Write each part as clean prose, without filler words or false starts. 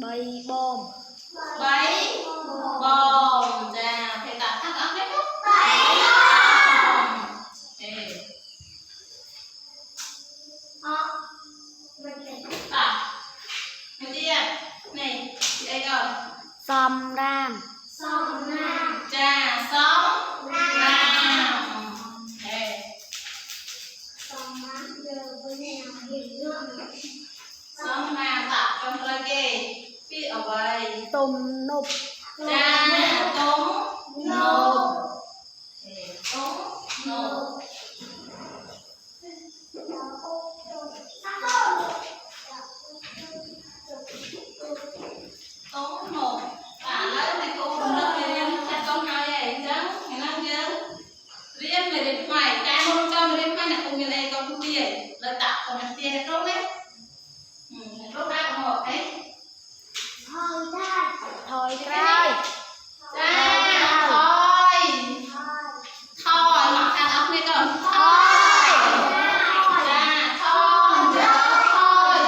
bay bom bay bom ra thầy đặt thằng ốc đấy không bay bom à người đi à này đây rồi xóm ram trà xóm ram xóm ram tạo trong lời kê biết ở vậy tôm nộp trà tôm nộp tôm nộp tôm nộp lấy này cô không được liền cha con nói vậy chứ ngày nào chứ riêng người đến ngoài cha không cho người đến ngoài là cùng như này con cũng tiền lời tạo còn là tiền rốt đấy rốt ra còn một đấy thôi trai cha thôi mặc thằng ốc này còn thôi cha thôi giờ thôi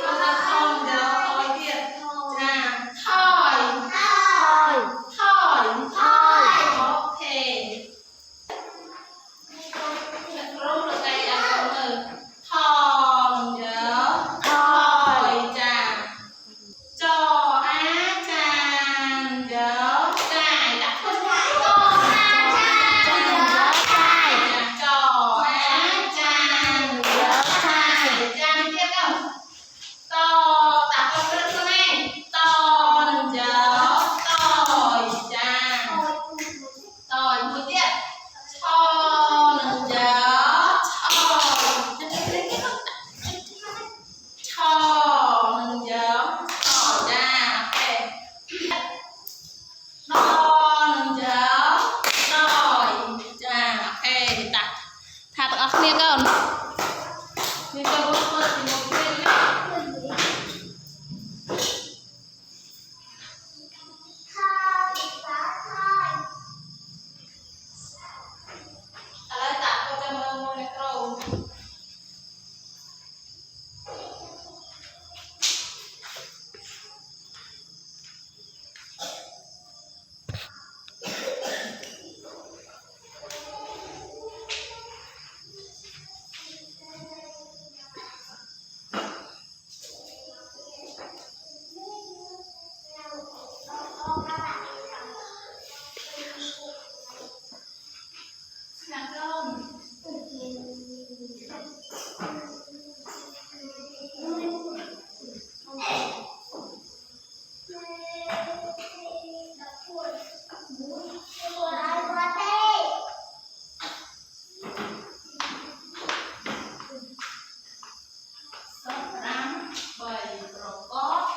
con là con giờ thôi kia cha thôi ok rốt được đây là con từ thòn nhớ thôi cha cho á chan nhớ cài đặt phân cho á chan nhớ cài cho á chan nhớ cài để chan tiếp đâu to đặt con rất con này to nhớ tỏi chan tỏi một tiếp cho nhớ cho nhớ tỏi ra non nhớ tỏi ra ok đặt thà tao kia con nên con có thì một bên lấy đặt con cho mơ mơ này rồi làm không sốt rắn bầy rổ có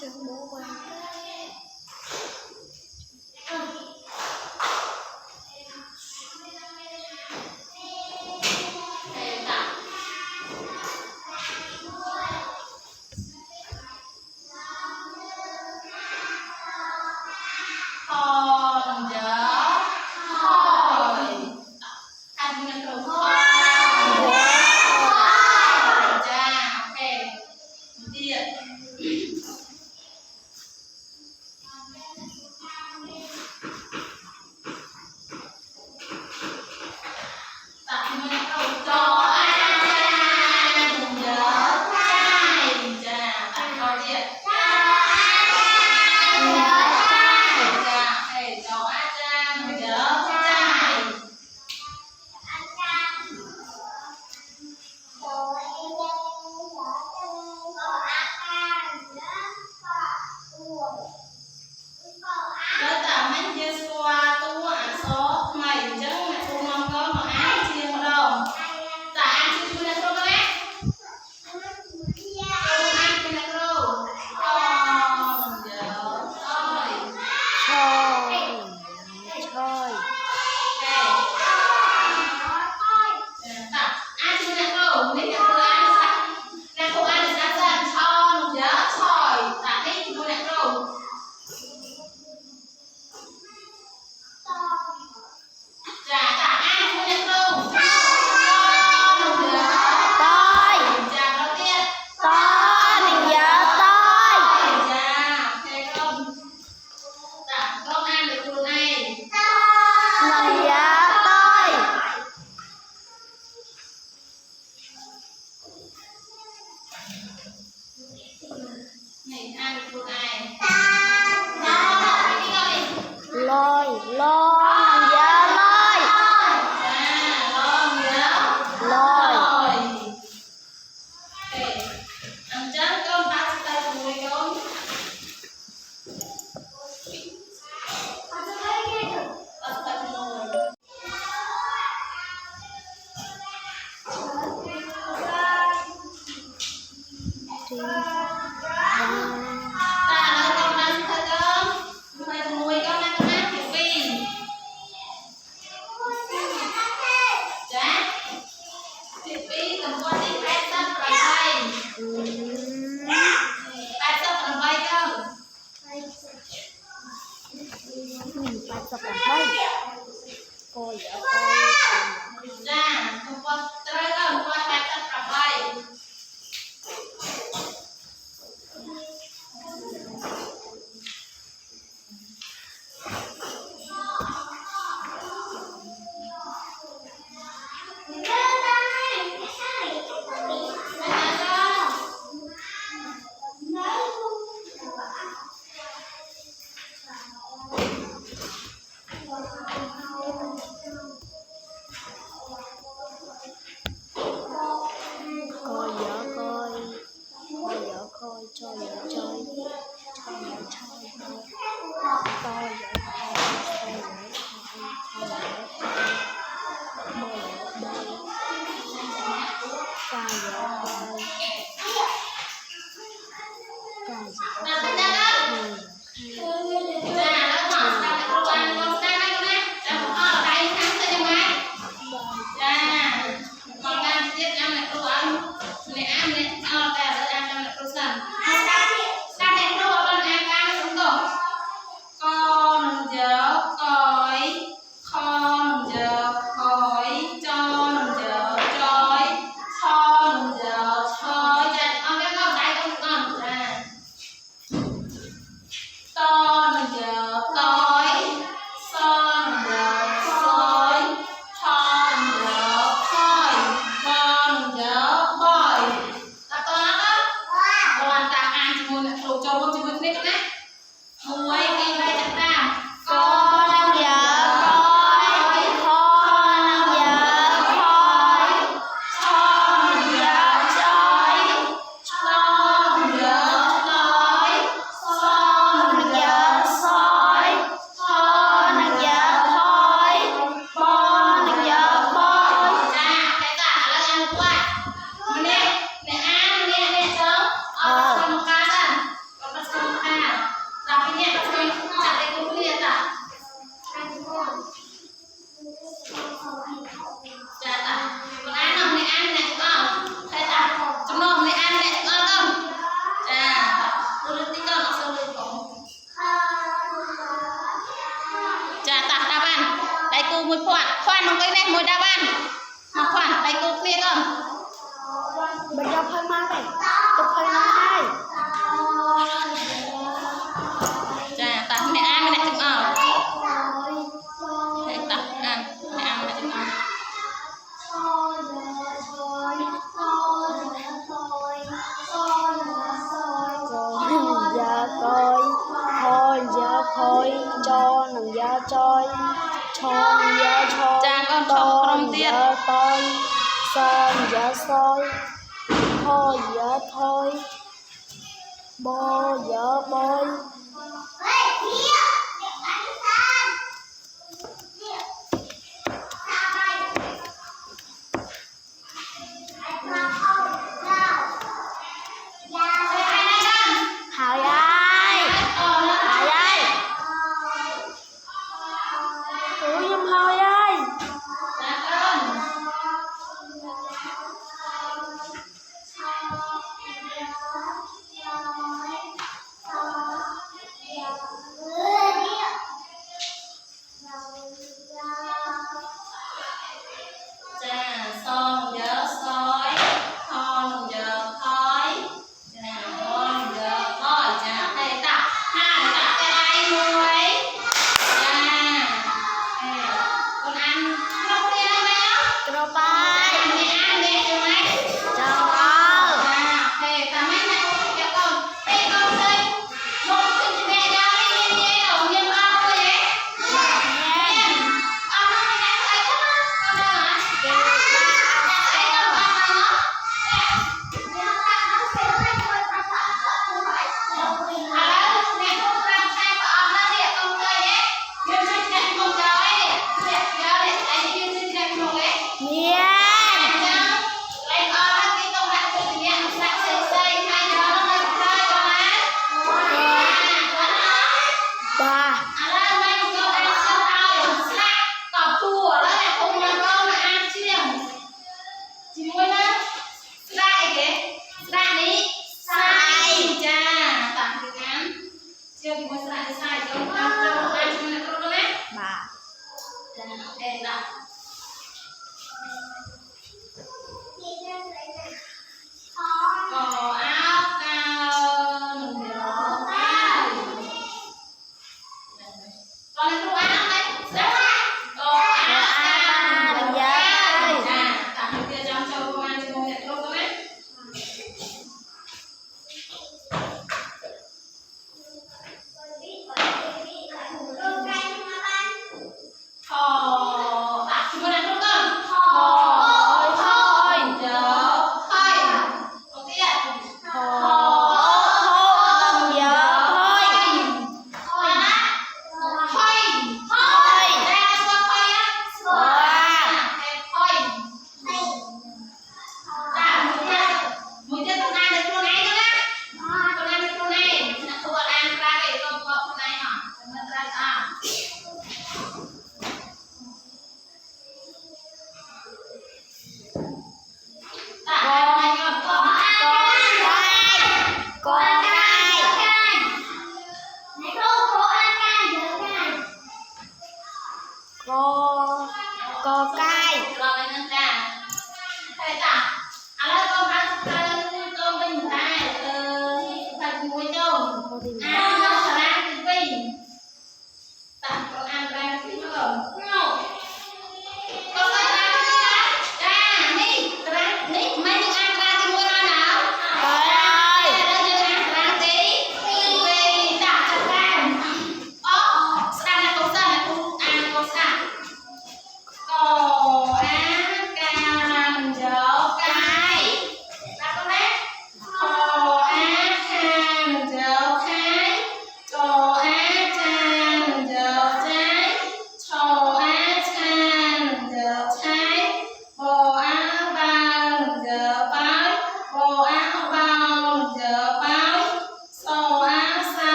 cho bố qua thòn nhớ thôi ăn nhận đồ thôi cha ok điện đặt mình đầu cho ăn nhớ cay cha đặt vào điện nhớ cay cha ta nói con đang thôi con phải mùi con đang con hát thì pin chả thì pin cầm con đi hai sắp rồi bay hai sắp rồi bay con Bạn sắp làm bay coi vậy coi chả không con tới con hai sắp rồi bay coi cho vợ chơi to vợ mùi khoan nó cái này mùi đa ban mà khoan tay cô kia con bây giờ hơi má này tôi hơi nó hai chà ta mẹ ăn cái này chừng ở ta ăn mẹ ăn cái này chừng ở thôi cho nằng gia chơi cho nằng gia chơi cha con to gia tôi son gia soi thôi gia thôi bo gia bôi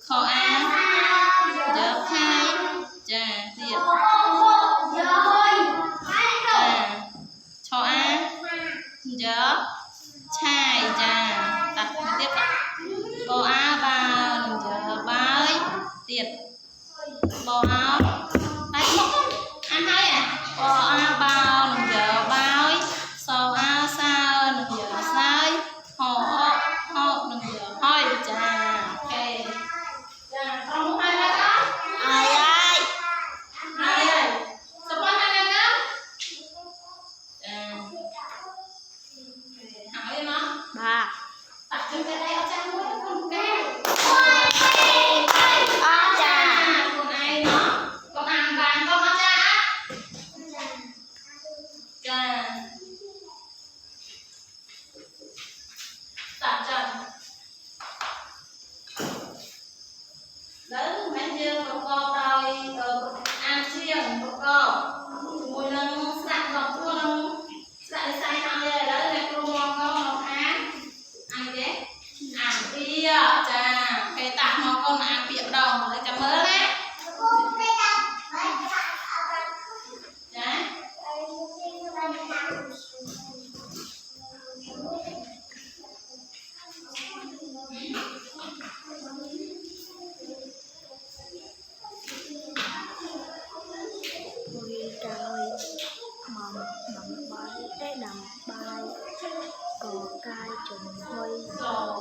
kho a giờ khai chà tiệt cho a giờ chai chà đặt tiếp bò a vào giờ bái tiệt bò áo tay móc ăn hay à bò a vào giờ bái sò a sao giờ sai họ họ giờ hỏi chà ok chà không hay là đó ai ai ai ơi sao con hay là đó hỏi nó bà đặt chân cái đây ở trang mũi con kêu con ai nó con ăn vàng con ăn cha đặt chân đấy mấy giờ con rồi ăn chiên con mùi nâng sạch vào cua nâng sạch say nào vậy đấy là cô mong con ăn ăn thế ăn bia chà cái tạt nó con ăn bia đồng lấy chấm mỡ đấy đầm bay cò cay trùng hơi chồng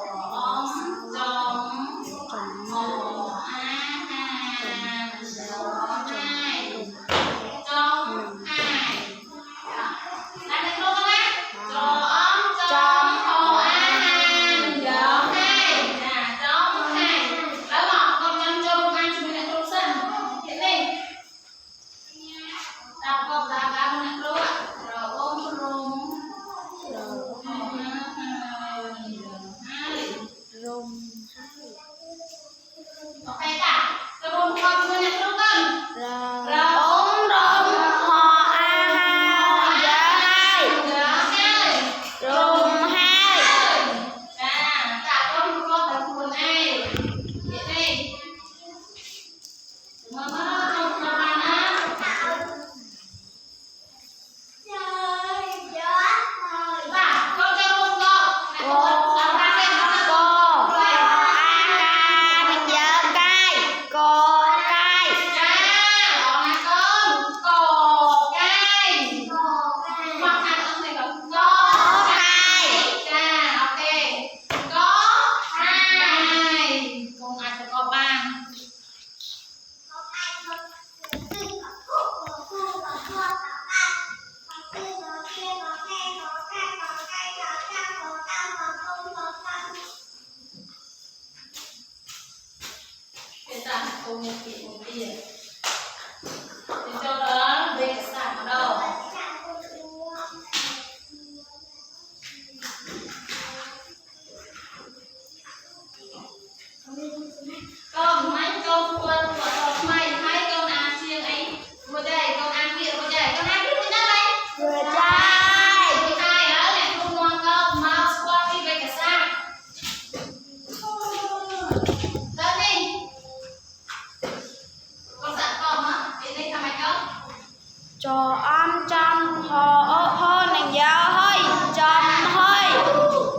cho ăn chăm ho nàng giáo hơi chăm hơi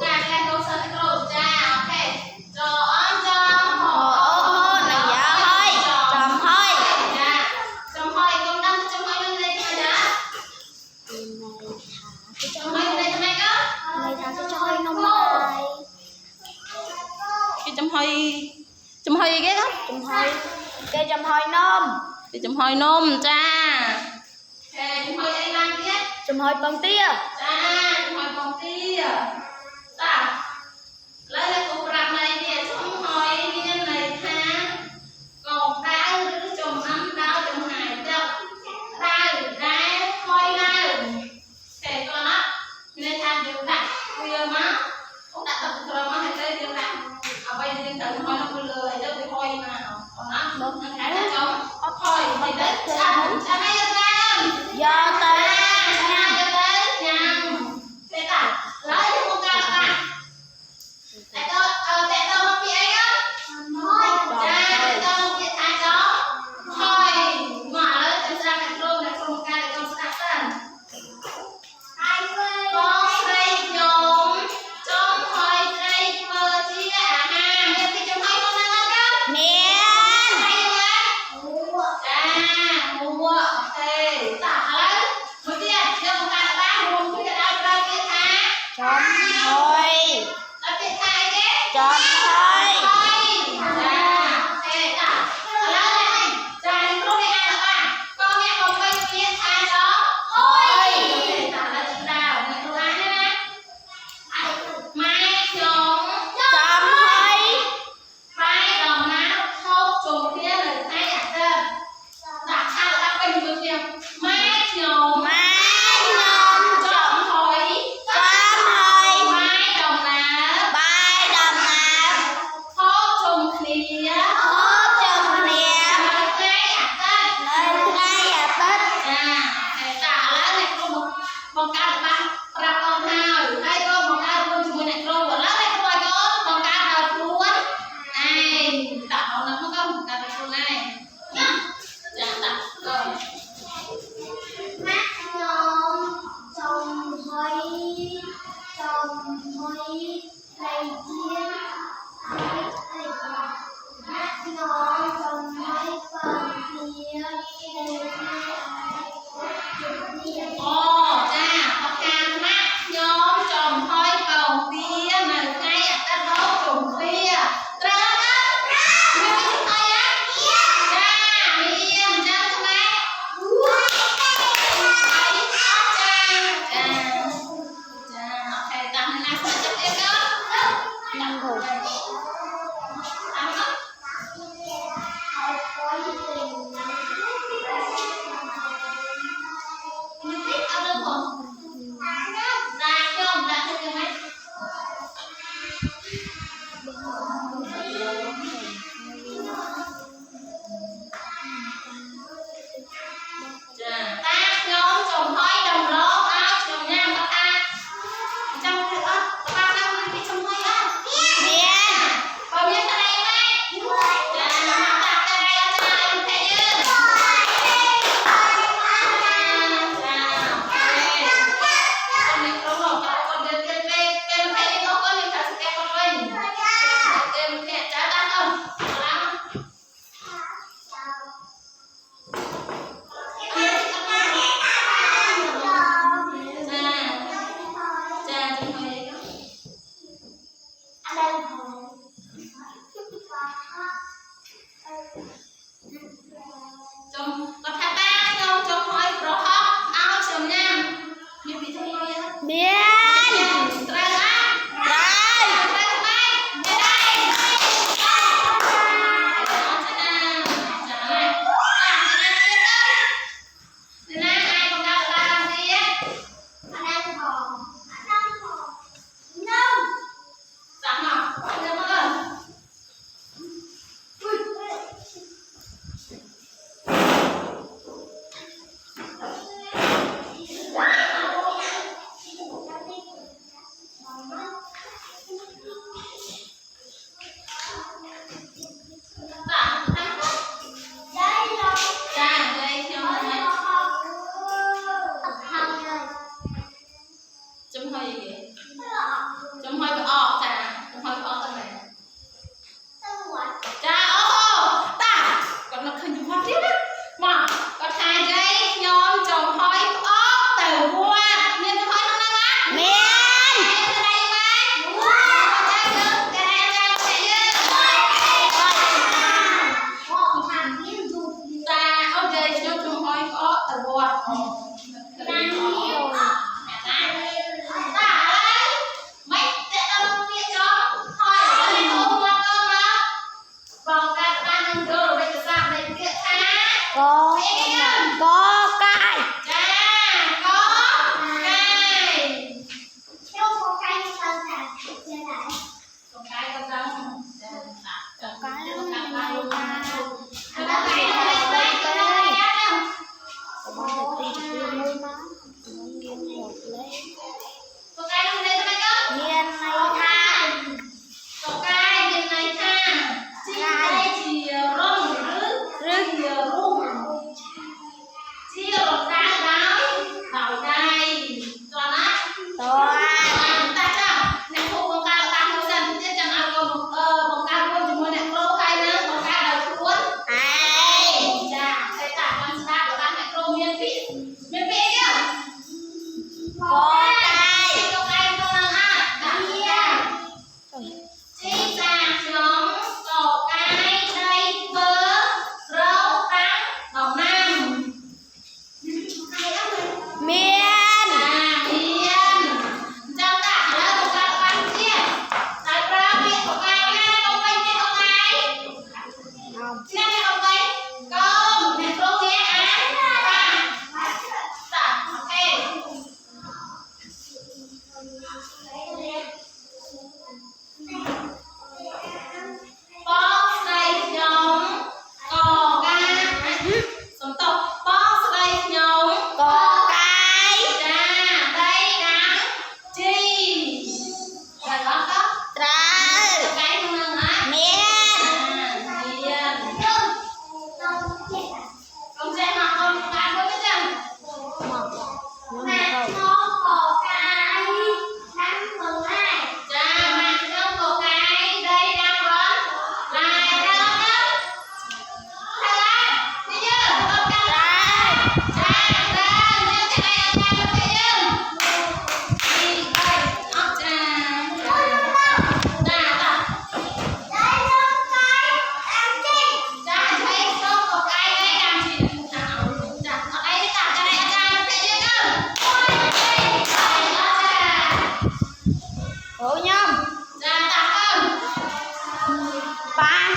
nàng giáo hơi chăm hơi này thả cho hơi nông này cái chấm hơi ghét lắm cái chăm hơi nôm cái chấm hơi nôm cha chăm hơi bằng tia ta lấy cái cục rạp này nè chấm hơi miếng này tha còn đau đứa chồng năm đau chồng hải đau hơi đau thế con á nên tham điều đặt bây má cũng đặt tập rồi má hay tới điều đặt ở bây giờ tận hơi nó vừa lừa để được hơi nào còn nó nó khá là chống thôi thì đấy cha này ra giờ tới Tại tôi không biết á. Thôi.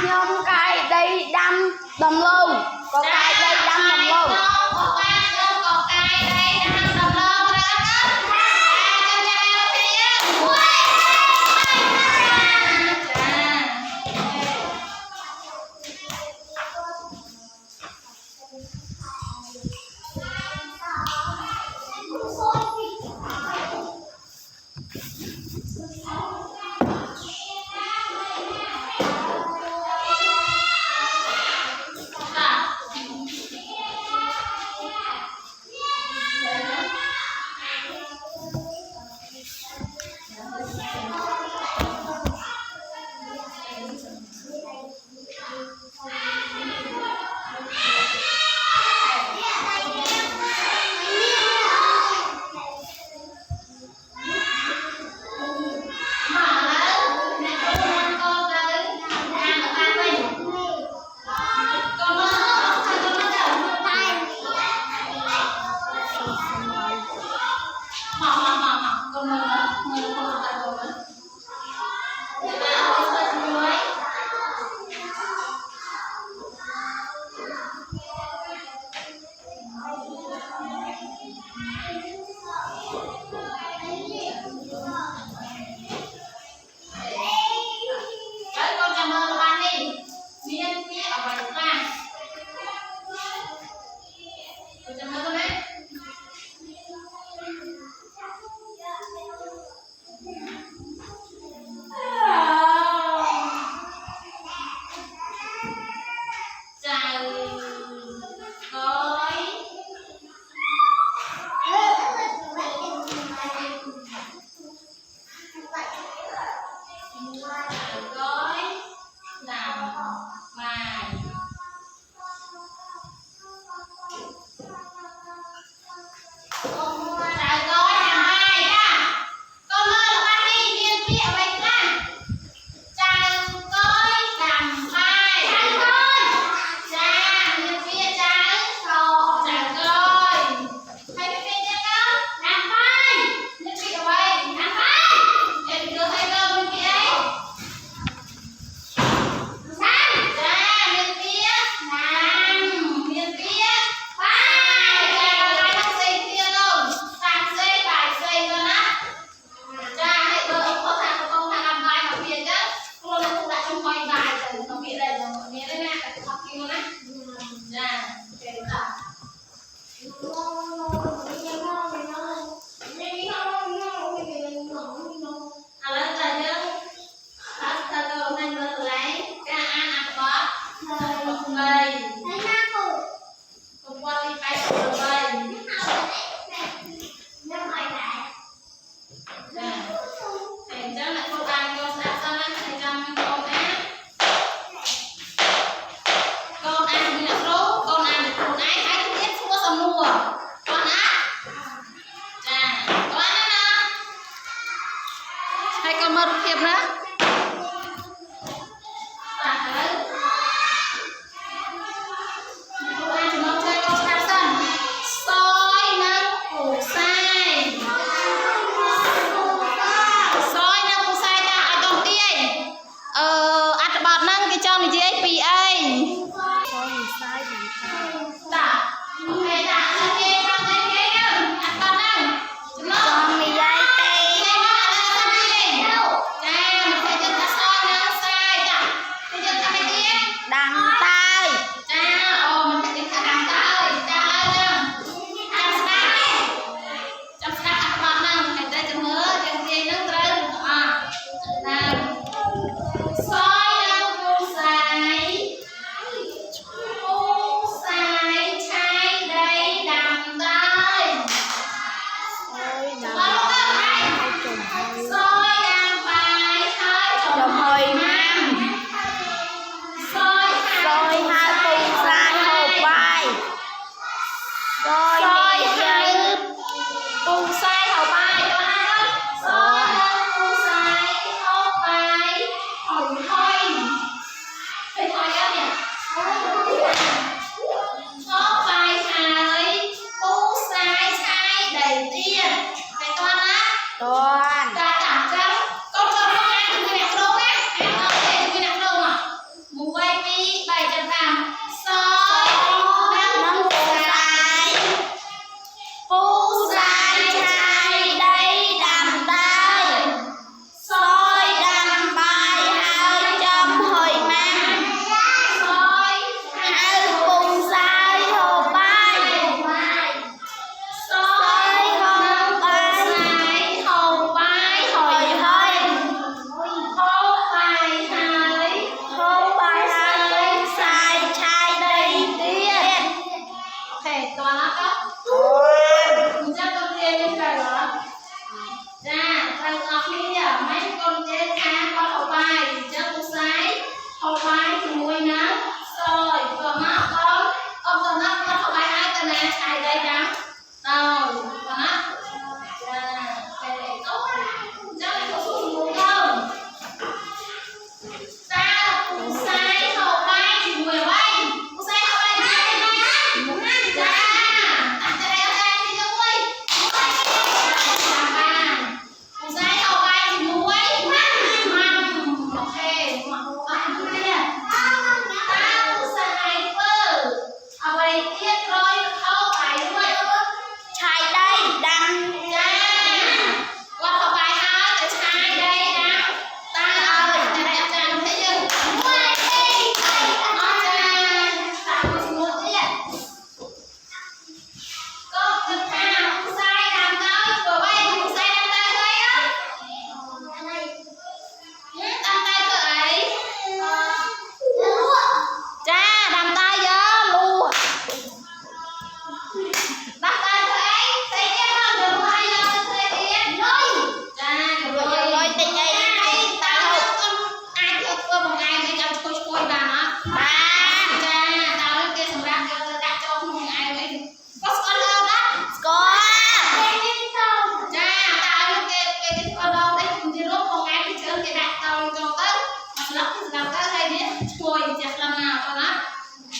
nhôm cài đây đâm đồng luôn có cài đây đâm đồng luôn có cài đây đâm đồng luôn rồi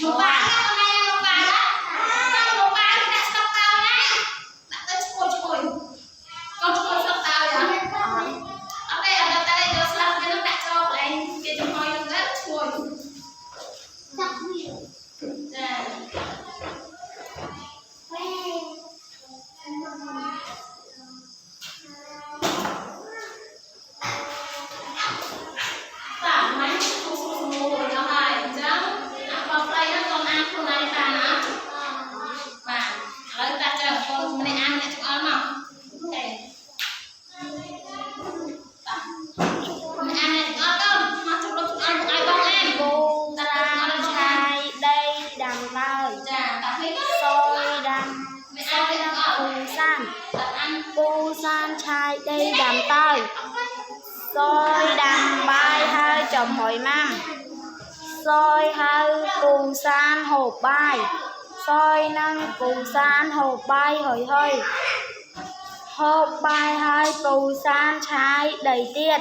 Nụ bán á, con này là nụ bán á. Con nụ bán thì đặt sọc tao nhá. Đặt tới chùi. Con chùi sọc tao vậy? Ok, ở đây cho sọc cái nó đặt cho lại cái chùi hơi nó rất chùi. Dạ. Trai đây đàm tơi xôi đàm bay hơi chồng hội mang xôi hơi cù san hộp bay xôi năng cù san hộp bay hồi hơi hộp bay hơi cù san trai đầy tiết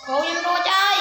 cô em cô chơi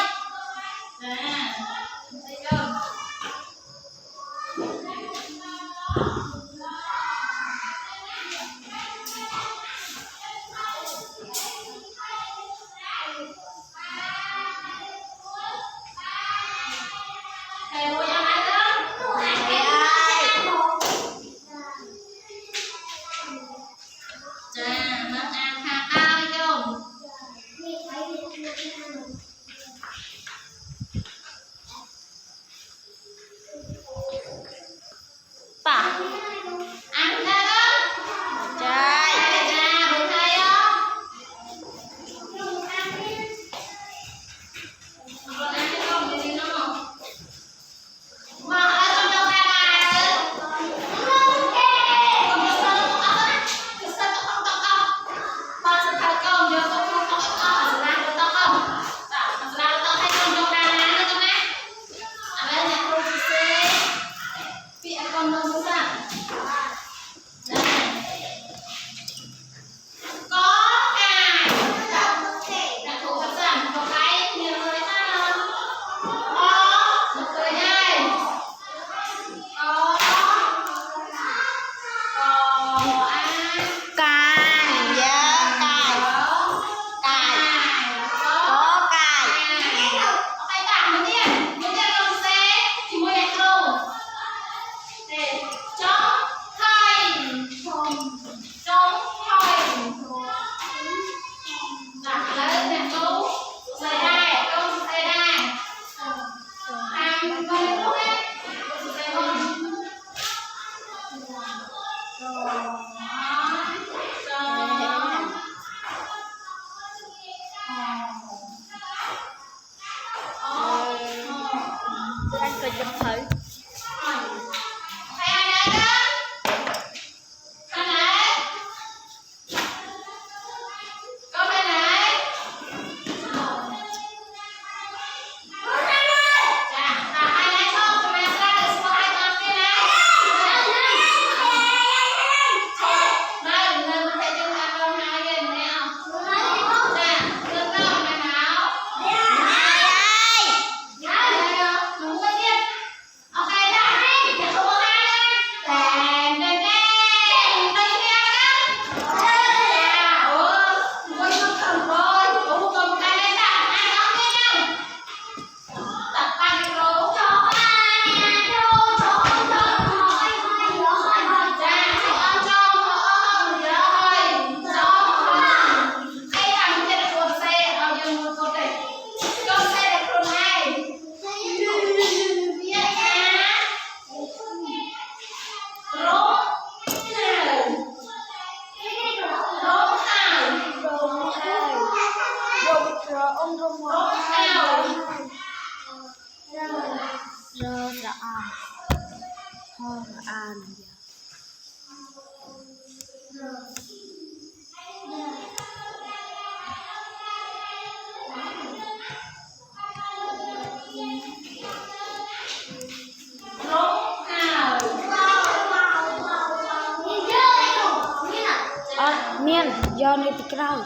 miên do nơi tịch rau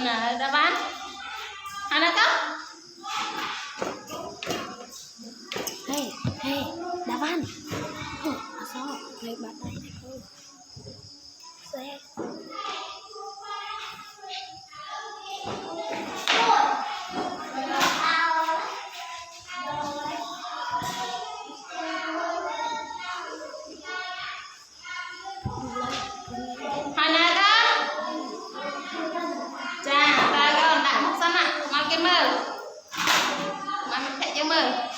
là đáp án hai là cấp Hei, hei, Davan. Asal, naik batai naik dulu. Saya. hai là cấp cha ta con đặt một sân ạ mà cái mơ mà mình chạy cho mơ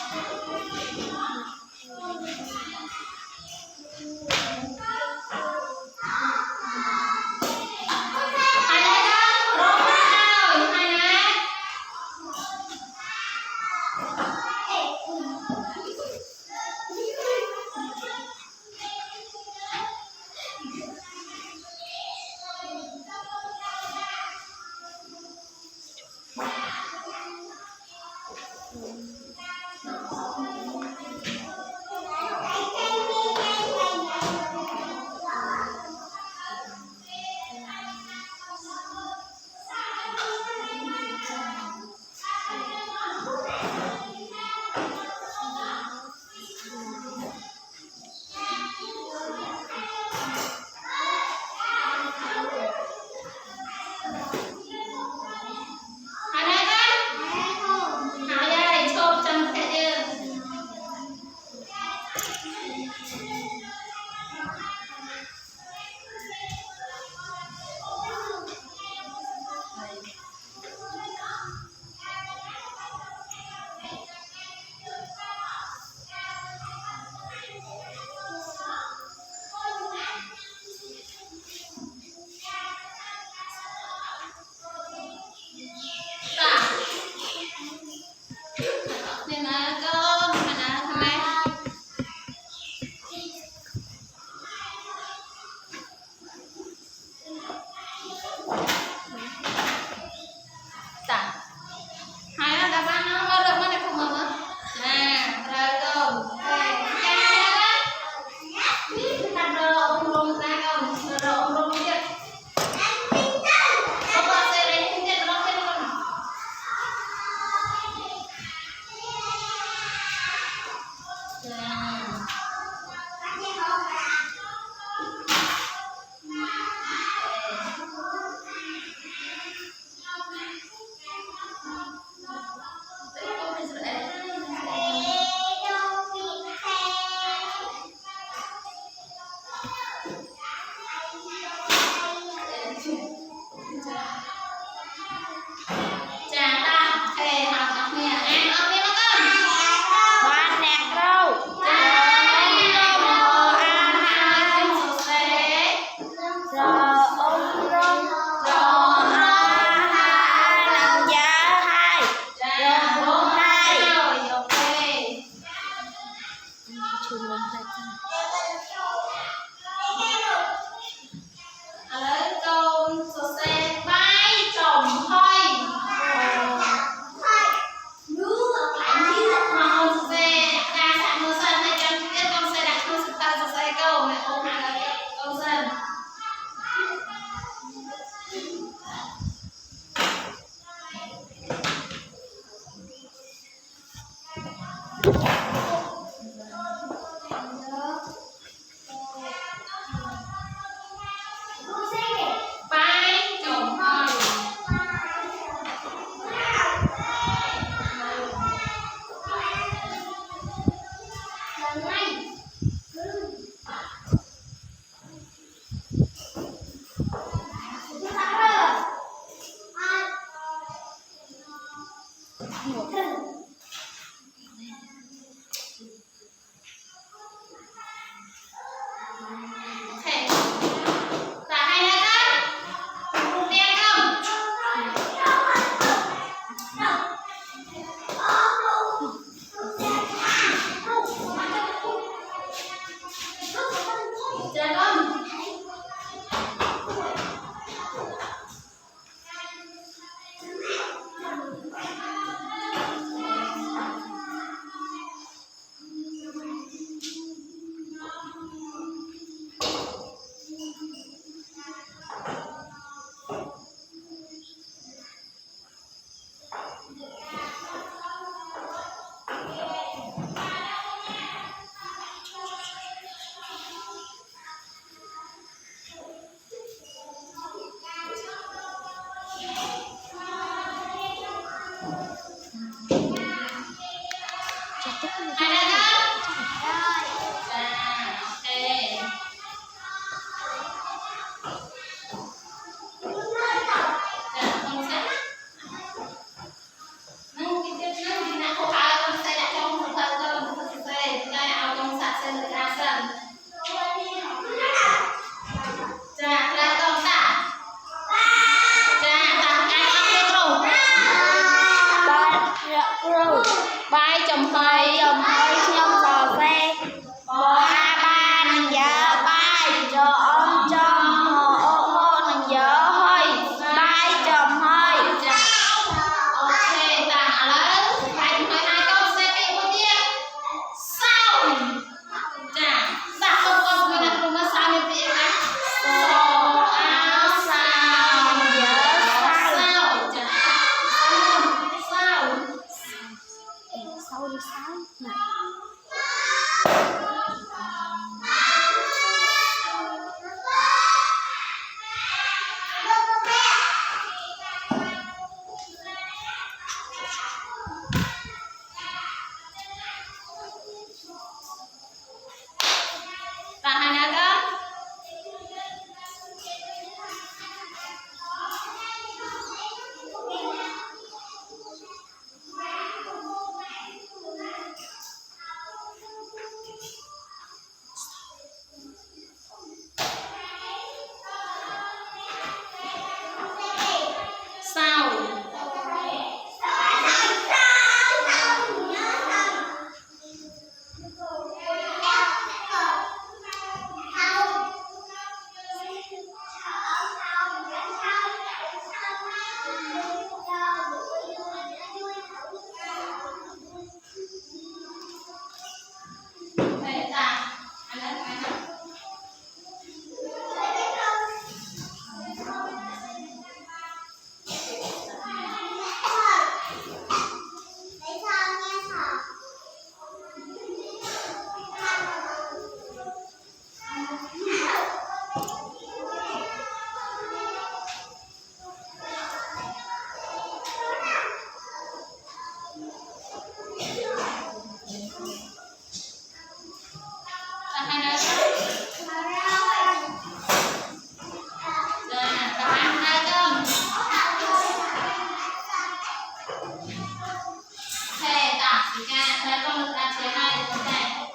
nên là con là thằng này tạ hai là đáp án nó mơ được mà này không mơ nữa rồi con đặt rồi ông rung ra con rồi ông rung đi chưa có bao giờ đấy không chết nó chết luôn chồng hơi ចំហុយខ្ញុំសរសេរបអាបានឹងយើបាយចអមចំហអូនឹងយើហើយបាយចំហើយ ចាអូខេតាឥឡូវបាយចំហើយហើយកូនសេពីមួយទៀតសោចាដាក់កូនកូនមួយណាគ្រូមើលសោមានពាក្យណាសោអាសោយើសោចាសោ sau đi sau nè ta hai nào đó sao Đây ta anh lên anh lên ta hai nào Dạ, ta hai cơm Thế ta chỉ ca thế con được ăn chế hai được không này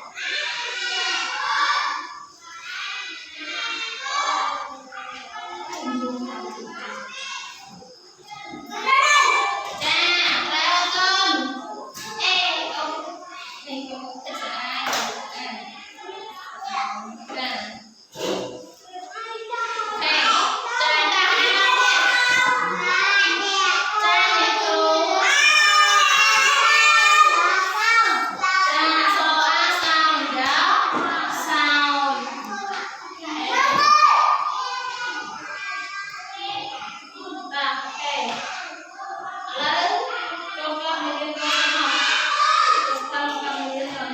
Dạ, ra cơm Ê, ông Thì cũng thật sự ai Dạ Thế, trời ta hai Cha nhà cô Cha so á sao đó Sao Ta, ê Lấy Con mình lên con học Con mình lên con